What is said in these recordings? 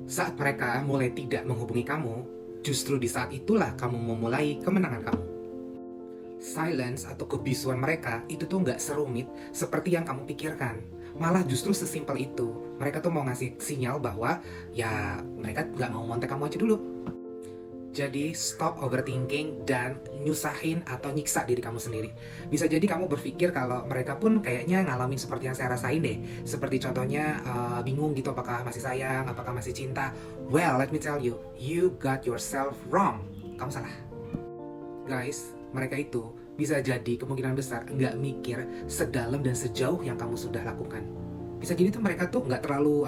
Saat mereka mulai tidak menghubungi kamu, justru di saat itulah kamu memulai kemenangan kamu. Silence atau kebisuan mereka itu tuh nggak serumit seperti yang kamu pikirkan. Malah justru sesimpel itu. Mereka tuh mau ngasih sinyal bahwa ya mereka nggak mau ngontek kamu aja dulu. Jadi stop overthinking dan nyusahin atau nyiksa diri kamu sendiri. Bisa jadi kamu berpikir kalau mereka pun kayaknya ngalamin seperti yang saya rasain deh. Seperti contohnya bingung gitu apakah masih sayang, apakah masih cinta. Well, let me tell you, you got yourself wrong. Kamu salah. Guys, mereka itu bisa jadi kemungkinan besar nggak mikir sedalam dan sejauh yang kamu sudah lakukan. Bisa jadi tuh mereka tuh nggak terlalu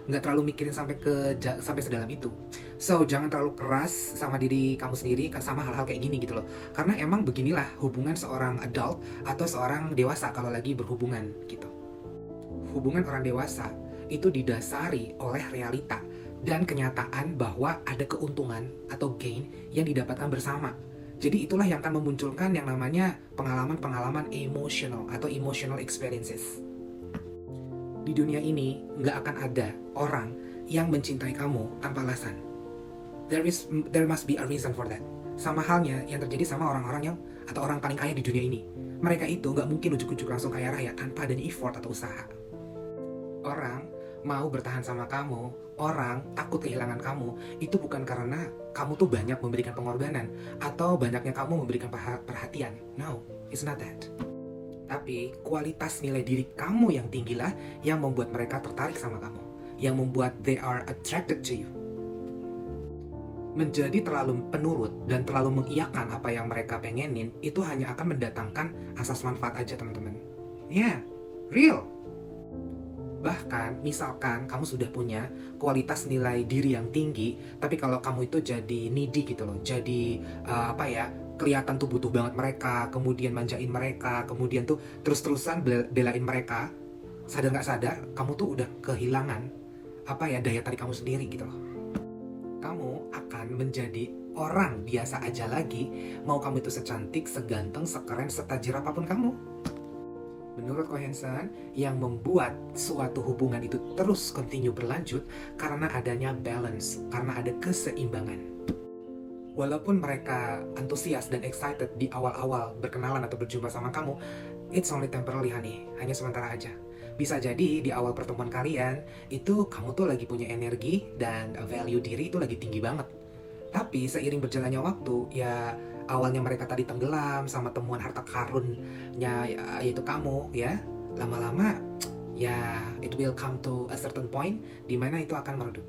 nggak terlalu mikirin sampai sedalam itu. So jangan terlalu keras sama diri kamu sendiri sama hal-hal kayak gini gitu loh. Karena emang beginilah hubungan seorang adult atau seorang dewasa kalau lagi berhubungan gitu. Hubungan orang dewasa itu didasari oleh realita dan kenyataan bahwa ada keuntungan atau gain yang didapatkan bersama. Jadi itulah yang akan memunculkan yang namanya pengalaman-pengalaman emotional atau emotional experiences. Di dunia ini nggak akan ada orang yang mencintai kamu tanpa alasan. There must be a reason for that. Sama halnya yang terjadi sama orang-orang yang atau orang paling kaya di dunia ini. Mereka itu nggak mungkin ujuk-ujuk langsung kaya raya tanpa adanya effort atau usaha. Orang mau bertahan sama kamu, orang takut kehilangan kamu, itu bukan karena kamu tuh banyak memberikan pengorbanan atau banyaknya kamu memberikan perhatian. No, it's not that. Tapi kualitas nilai diri kamu yang tinggilah yang membuat mereka tertarik sama kamu, yang membuat they are attracted to you. Menjadi terlalu penurut dan terlalu mengiyakan apa yang mereka pengenin itu hanya akan mendatangkan asas manfaat aja teman-teman. Yeah, real. Bahkan misalkan kamu sudah punya kualitas nilai diri yang tinggi, tapi kalau kamu itu jadi needy gitu loh, jadi kelihatan tuh butuh banget mereka, kemudian manjain mereka, kemudian tuh terus-terusan belain mereka, sadar nggak sadar kamu tuh udah kehilangan daya tarik kamu sendiri gitu loh. Kamu akan menjadi orang biasa aja lagi, mau kamu itu secantik, seganteng, sekeren, setajir apapun kamu. Menurut Cohenson, yang membuat suatu hubungan itu terus continue berlanjut karena adanya balance, karena ada keseimbangan. Walaupun mereka antusias dan excited di awal-awal berkenalan atau berjumpa sama kamu, it's only temporary honey, hanya sementara aja. Bisa jadi di awal pertemuan kalian, itu kamu tuh lagi punya energi dan value diri itu lagi tinggi banget. Tapi seiring berjalannya waktu, ya awalnya mereka tadi tenggelam sama temuan harta karunnya yaitu kamu ya, lama-lama ya it will come to a certain point di mana itu akan meredup.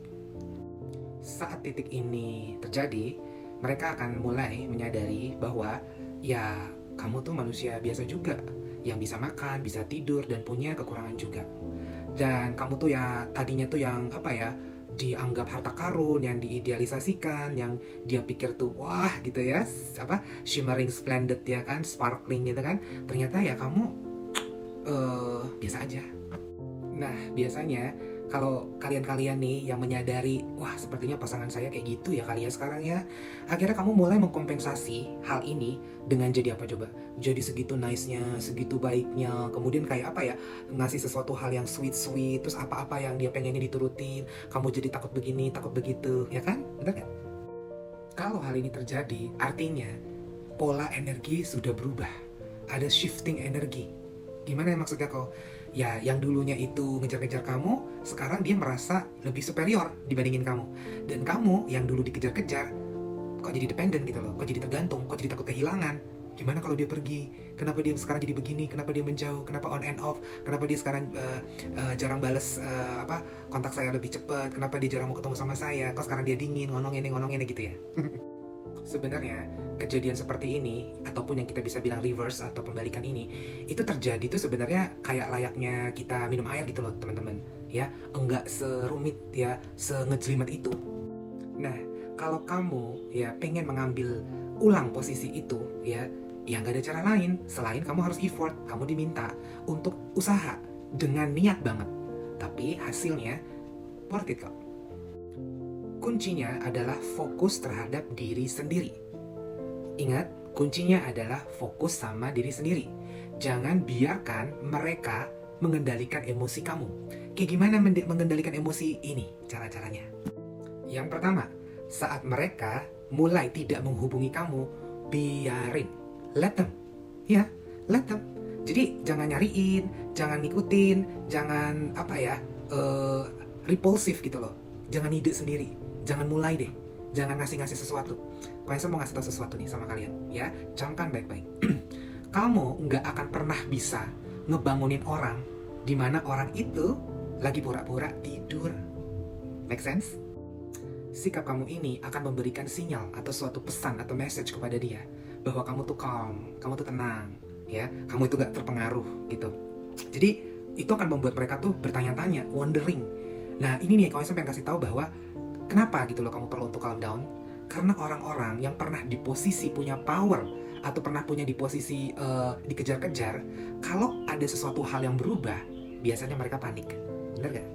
Saat titik ini terjadi, mereka akan mulai menyadari bahwa ya kamu tuh manusia biasa juga yang bisa makan, bisa tidur dan punya kekurangan juga. Dan kamu tuh ya tadinya tuh yang dianggap harta karun, yang diidealisasikan, yang dia pikir tuh wah gitu ya, shimmering splendid ya kan, sparkling gitu kan. Ternyata ya kamu biasa aja. Nah, biasanya kalau kalian-kalian nih yang menyadari, wah sepertinya pasangan saya kayak gitu ya kali ya sekarang ya, akhirnya kamu mulai mengkompensasi hal ini dengan jadi apa coba? Jadi segitu nice-nya, segitu baiknya, kemudian kayak ngasih sesuatu hal yang sweet-sweet, terus apa-apa yang dia pengennya diturutin, kamu jadi takut begini, takut begitu, ya kan? Bener kan? Kalau hal ini terjadi, artinya pola energi sudah berubah, ada shifting energi. Gimana maksudnya kok? Ya yang dulunya itu ngejar-ngejar kamu, sekarang dia merasa lebih superior dibandingin kamu. Dan kamu yang dulu dikejar-kejar, kok jadi dependent gitu loh, kok jadi tergantung, kok jadi takut kehilangan. Gimana kalau dia pergi? Kenapa dia sekarang jadi begini? Kenapa dia menjauh? Kenapa on and off? Kenapa dia sekarang jarang bales kontak saya lebih cepat? Kenapa dia jarang mau ketemu sama saya? Kok sekarang dia dingin, ngomong ini gitu ya? Sebenarnya kejadian seperti ini ataupun yang kita bisa bilang reverse atau pembalikan ini itu terjadi tuh sebenarnya kayak layaknya kita minum air gitu loh teman-teman ya, enggak serumit ya, sengejlimet itu. Nah, kalau kamu ya pengen mengambil ulang posisi itu ya nggak ada cara lain selain kamu harus effort, kamu diminta untuk usaha dengan niat banget, tapi hasilnya worth it kok. Kuncinya adalah fokus terhadap diri sendiri. Ingat, kuncinya adalah fokus sama diri sendiri. Jangan biarkan mereka mengendalikan emosi kamu. Kayak gimana mengendalikan emosi ini cara-caranya? Yang pertama, saat mereka mulai tidak menghubungi kamu, biarin, let them, ya, let them. Jadi jangan nyariin, jangan ngikutin, jangan eh, repulsif gitu loh. Jangan ide sendiri, jangan mulai deh, jangan ngasih sesuatu. Kalian mau ngasih tahu sesuatu nih sama kalian, ya, camkan baik-baik. Kamu nggak akan pernah bisa ngebangunin orang di mana orang itu lagi pura-pura tidur. Make sense? Sikap kamu ini akan memberikan sinyal atau suatu pesan atau message kepada dia bahwa kamu tuh calm, kamu tuh tenang, ya, kamu itu gak terpengaruh gitu. Jadi itu akan membuat mereka tuh bertanya-tanya, wondering. Nah ini nih kamu pengen kasih tahu bahwa kenapa gitu loh kamu perlu untuk calm down. Karena orang-orang yang pernah di posisi punya power atau pernah punya di posisi dikejar-kejar, kalau ada sesuatu hal yang berubah, biasanya mereka panik. Bener gak?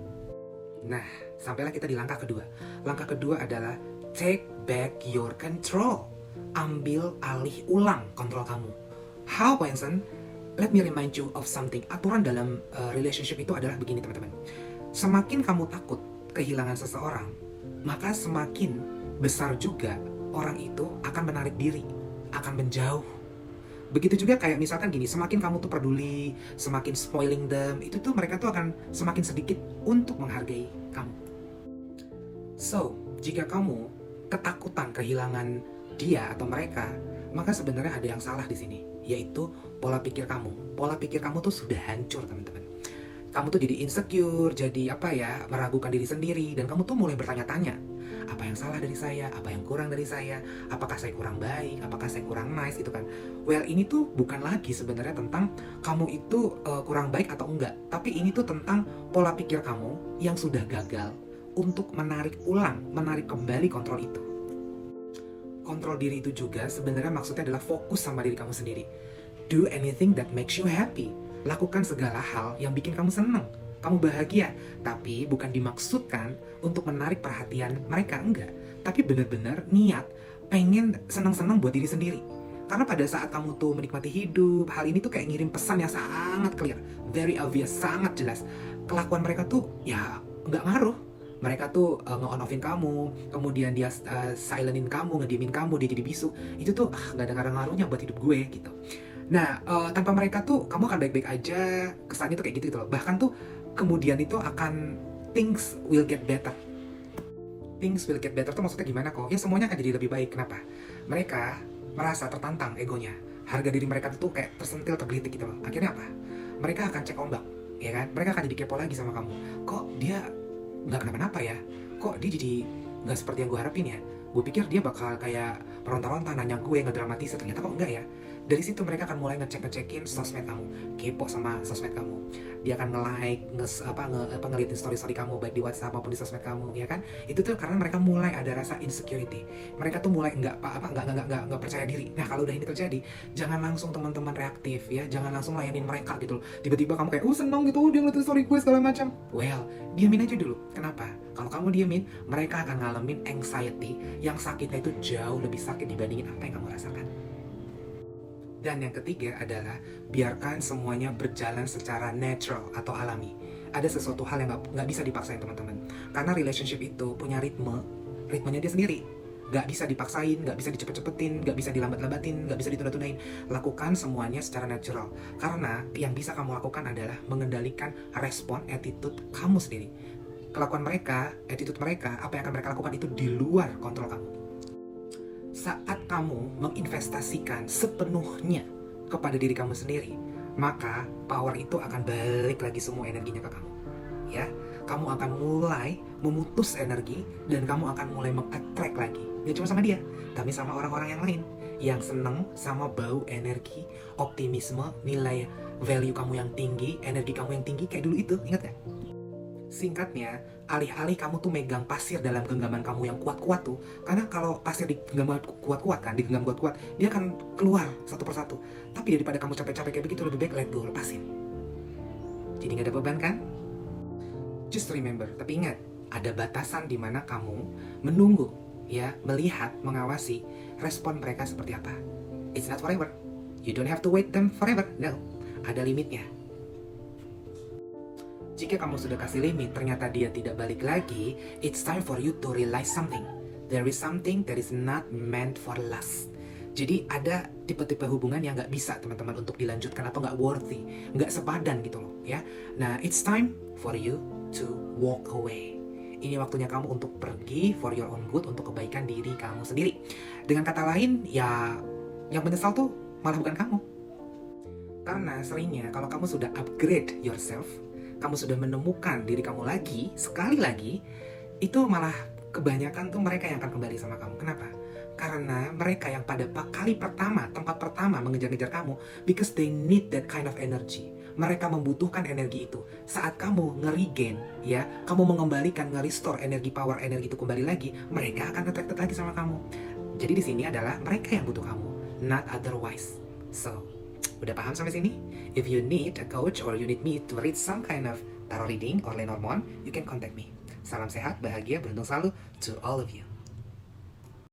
Nah, sampailah kita di langkah kedua. Langkah kedua adalah take back your control. Ambil alih ulang kontrol kamu. How, Vincent? Let me remind you of something. Aturan dalam relationship itu adalah begini, teman-teman. Semakin kamu takut kehilangan seseorang, maka semakin besar juga orang itu akan menarik diri, akan menjauh. Begitu juga kayak misalkan gini, semakin kamu tuh peduli, semakin spoiling them, itu tuh mereka tuh akan semakin sedikit untuk menghargai kamu. So, jika kamu ketakutan kehilangan dia atau mereka, maka sebenarnya ada yang salah di sini, yaitu pola pikir kamu. Pola pikir kamu tuh sudah hancur, teman-teman. Kamu tuh jadi insecure, jadi meragukan diri sendiri, dan kamu tuh mulai bertanya-tanya, apa yang salah dari saya, apa yang kurang dari saya, apakah saya kurang baik, apakah saya kurang nice gitu kan. Well, ini tuh bukan lagi sebenarnya tentang kamu itu kurang baik atau enggak, tapi ini tuh tentang pola pikir kamu yang sudah gagal untuk menarik kembali kontrol itu. Kontrol diri itu juga sebenarnya maksudnya adalah fokus sama diri kamu sendiri. Do anything that makes you happy. Lakukan segala hal yang bikin kamu senang, kamu bahagia, tapi bukan dimaksudkan untuk menarik perhatian mereka, enggak. Tapi benar-benar niat, pengen senang-senang buat diri sendiri. Karena pada saat kamu tuh menikmati hidup, hal ini tuh kayak ngirim pesan yang sangat clear, very obvious, sangat jelas. Kelakuan mereka tuh ya nggak ngaruh. Mereka tuh nge-on-offin kamu, kemudian dia silentin kamu, ngediemin kamu, dia jadi bisu. Itu tuh nggak ada ngaruhnya buat hidup gue gitu. Nah, tanpa mereka tuh kamu akan baik-baik aja, kesannya tuh kayak gitu loh. Bahkan tuh kemudian itu akan things will get better. Things will get better tuh maksudnya gimana kok? Ya semuanya akan jadi lebih baik. Kenapa? Mereka merasa tertantang egonya. Harga diri mereka tuh kayak tersentil, tergelitik gitu loh. Akhirnya apa? Mereka akan cek ombak, ya kan? Mereka akan jadi kepo lagi sama kamu. Kok dia nggak kenapa-napa ya? Kok dia jadi nggak seperti yang gue harapin ya? Gue pikir dia bakal kayak peronta-ronta nanya gue, ngedramatis, ternyata kok enggak ya? Dari situ mereka akan mulai ngecekin sosmed kamu, kepo sama sosmed kamu. Dia akan nge-like, ngeliatin story-story kamu baik di WhatsApp maupun di sosmed kamu, ya kan? Itu tuh karena mereka mulai ada rasa insecurity. Mereka tuh mulai nggak percaya diri. Nah kalau udah ini terjadi, jangan langsung teman-teman reaktif ya, jangan langsung layanin mereka gitu loh. Tiba-tiba kamu kayak, seneng gitu, dia ngeliatin story gue segala macam. Well, diamin aja dulu. Kenapa? Kalau kamu diamin, mereka akan ngalamin anxiety yang sakitnya itu jauh lebih sakit dibandingin apa yang kamu rasakan. Dan yang ketiga adalah biarkan semuanya berjalan secara natural atau alami. Ada sesuatu hal yang nggak bisa dipaksain, teman-teman. Karena relationship itu punya ritmenya dia sendiri. Nggak bisa dipaksain, nggak bisa dicepet-cepetin, nggak bisa dilambat-lambatin, nggak bisa ditunda-tundain. Lakukan semuanya secara natural. Karena yang bisa kamu lakukan adalah mengendalikan respon, attitude kamu sendiri. Kelakuan mereka, attitude mereka, apa yang akan mereka lakukan itu di luar kontrol kamu. Saat kamu menginvestasikan sepenuhnya kepada diri kamu sendiri, maka power itu akan balik lagi semua energinya ke kamu. Ya, kamu akan mulai memutus energi dan kamu akan mulai meng-attract lagi. Gak cuma sama dia, tapi sama orang-orang yang lain yang seneng sama bau energi, optimisme, nilai value kamu yang tinggi, energi kamu yang tinggi kayak dulu itu, ingat gak? Singkatnya, alih-alih kamu tuh megang pasir dalam genggaman kamu yang kuat-kuat tuh, karena kalau pasir digenggam kuat-kuat, dia akan keluar satu persatu. Tapi daripada kamu capek-capek kayak begitu, lebih baik let go, lepasin. Jadi gak ada beban kan? Just remember, tapi ingat, ada batasan di mana kamu menunggu, ya, melihat, mengawasi respon mereka seperti apa. It's not forever. You don't have to wait them forever. No, ada limitnya. Jika kamu sudah kasih limit, ternyata dia tidak balik lagi, it's time for you to realize something. There is something that is not meant for last. Jadi ada tipe-tipe hubungan yang nggak bisa teman-teman untuk dilanjutkan atau nggak worthy, nggak sepadan gitu loh ya. Nah, it's time for you to walk away. Ini waktunya kamu untuk pergi for your own good, untuk kebaikan diri kamu sendiri. Dengan kata lain, ya yang menyesal tuh malah bukan kamu. Karena seringnya kalau kamu sudah upgrade yourself, kamu sudah menemukan diri kamu lagi, sekali lagi, itu malah kebanyakan tuh mereka yang akan kembali sama kamu. Kenapa? Karena mereka yang pada kali pertama, tempat pertama mengejar-ngejar kamu, because they need that kind of energy. Mereka membutuhkan energi itu. Saat kamu nge-regain, ya, kamu mengembalikan, nge-restore energi, power energi itu kembali lagi, mereka akan attracted lagi sama kamu. Jadi di sini adalah mereka yang butuh kamu, not otherwise. So, udah paham sampai sini? If you need a coach or you need me to read some kind of tarot reading or Lenormand, you can contact me. Salam sehat, bahagia, beruntung selalu to all of you.